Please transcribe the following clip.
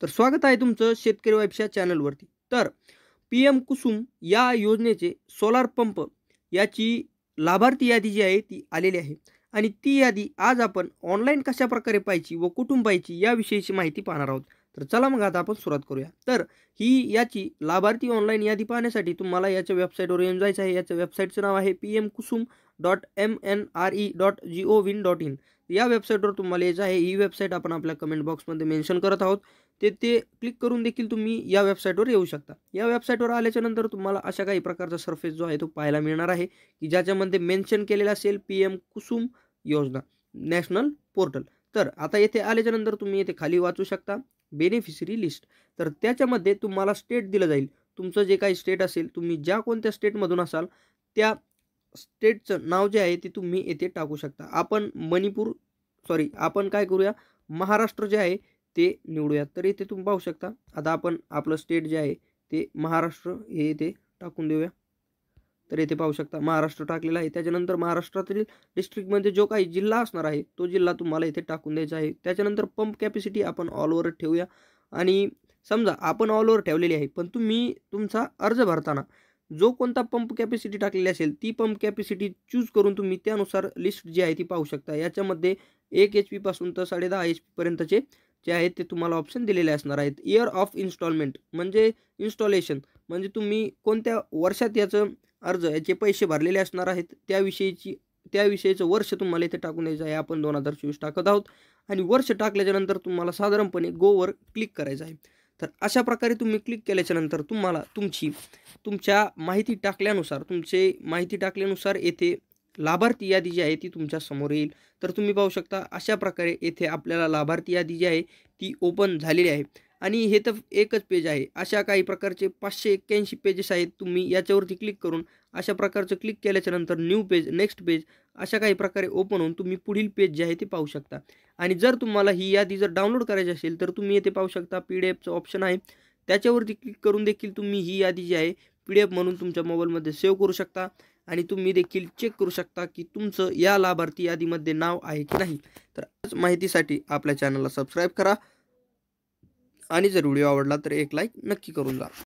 तर स्वागत आहे तुमचं शेतकरी वाईफच्या चॅनलवरती. तर पी-एम कुसुम या योजनेचे सोलार पंप याची लाभार्थी यादी जी आहे ती आलेली आहे आणि ती यादी आज आपण ऑनलाईन कशाप्रकारे पाहायची व कुठून पाहायची याविषयीची माहिती पाहणार आहोत. तर चला मग आता आपण सुरुवात करूया. तर ही याची लाभार्थी ऑनलाईन यादी पाहण्यासाठी तुम्हाला याच्या वेबसाईटवर येऊन जायचं आहे. याच्या वेबसाईटचं नाव आहे pmkusum.mnre.gov.in. या वेबसाईटवर तुम्हाला यायचं आहे. ही वेबसाईट आपण आपल्या कमेंट बॉक्समध्ये मेन्शन करत आहोत. ते क्लिक करून देखील तुम्ही या वेबसाईटवर येऊ शकता. या वेबसाईटवर आल्याच्या नंतर तुम्हाला अशा काही प्रकारचा सरफेस जो आहे तो पाहायला मिळणार आहे की ज्याच्यामध्ये मेन्शन केलेलं असेल पी-एम कुसुम योजना नॅशनल पोर्टल. तर आता येथे आल्याच्या नंतर तुम्ही येथे खाली वाचू शकता बेनिफिशरी लिस्ट. तर त्याच्यामध्ये तुम्हाला स्टेट दिलं जाईल. तुमचं जे काही स्टेट असेल, तुम्ही ज्या कोणत्या स्टेटमधून असाल त्या स्टेटचं नाव जे आहे ते तुम्ही येथे टाकू शकता. आपण काय करूया, महाराष्ट्र जे आहे ते निवडूयात. तर इथे तुम्ही पाहू शकता. आता आपण आपलं स्टेट जे आहे ते महाराष्ट्र हे इथे टाकून देऊया. तर इथे पाहू शकता महाराष्ट्र टाकलेला आहे. त्याच्यानंतर महाराष्ट्रातील डिस्ट्रिक्टमध्ये जो काही जिल्हा असणार आहे तो जिल्हा तुम्हाला इथे टाकून द्यायचा आहे. त्याच्यानंतर पंप कॅपॅसिटी आपण ऑल ओव्हर ठेवूया आणि समजा आपण ऑल ओव्हर ठेवलेली आहे, पण तुम्ही तुमचा अर्ज भरताना जो कोणता पंप कॅपॅसिटी टाकलेली असेल ती पंप कॅपॅसिटी चूज करून तुम्ही त्यानुसार लिस्ट जी आहे ती पाहू शकता. याच्यामध्ये 1 HP पासून तर 10.5 HP पर्यंतचे जे आहेत ते तुम्हाला ऑप्शन दिलेले असणार आहेत. इयर ऑफ इन्स्टॉलमेंट म्हणजे इन्स्टॉलेशन म्हणजे तुम्ही कोणत्या वर्षात याचं अर्ज याचे पैसे भरलेले असणार आहेत त्याविषयीचं वर्ष तुम्हाला इथे टाकून द्यायचं आहे. आपण 2024 टाकत आहोत आणि वर्ष टाकल्याच्या नंतर तुम्हाला साधारणपणे गोवर क्लिक करायचं आहे. तर अशा प्रकारे तुम्ही क्लिक केल्याच्या नंतर तुम्हाला तुमच्या माहिती टाकल्यानुसार येथे लाभार्थी यादी जी आहे ती तुमच्या समोर येईल. तर तुम्ही पाहू शकता अशा प्रकारे येथे आपल्याला लाभार्थी यादी जी आहे ती ओपन झालेली आहे आणि हे तर एकच पेज आहे. अशा काही प्रकारचे 581 पेजेस आहेत. तुम्ही याच्यावरती क्लिक करून अशा प्रकारचं क्लिक केल्याच्या नंतर न्यू पेज, नेक्स्ट पेज अशा काही प्रकारे ओपन होऊन तुम्ही पुढील पेज जे आहे ते पाहू शकता. आणि जर तुम्हाला ही यादी जर डाउनलोड करायची असेल तर तुम्ही येथे पाहू शकता PDF ऑप्शन आहे. त्याच्यावरती क्लिक करून देखील तुम्ही ही यादी जी आहे PDF म्हणून तुमच्या मोबाईलमध्ये सेव्ह करू शकता आणि तुम्ही देखील चेक करू शकता की तुमचं या लाभार्थी यादीमध्ये नाव आहे की नाही. तर माहितीसाठी आपल्या चॅनलला सबस्क्राईब करा आणि जर व्हिडिओ आवडला तर एक लाईक नक्की करून जा.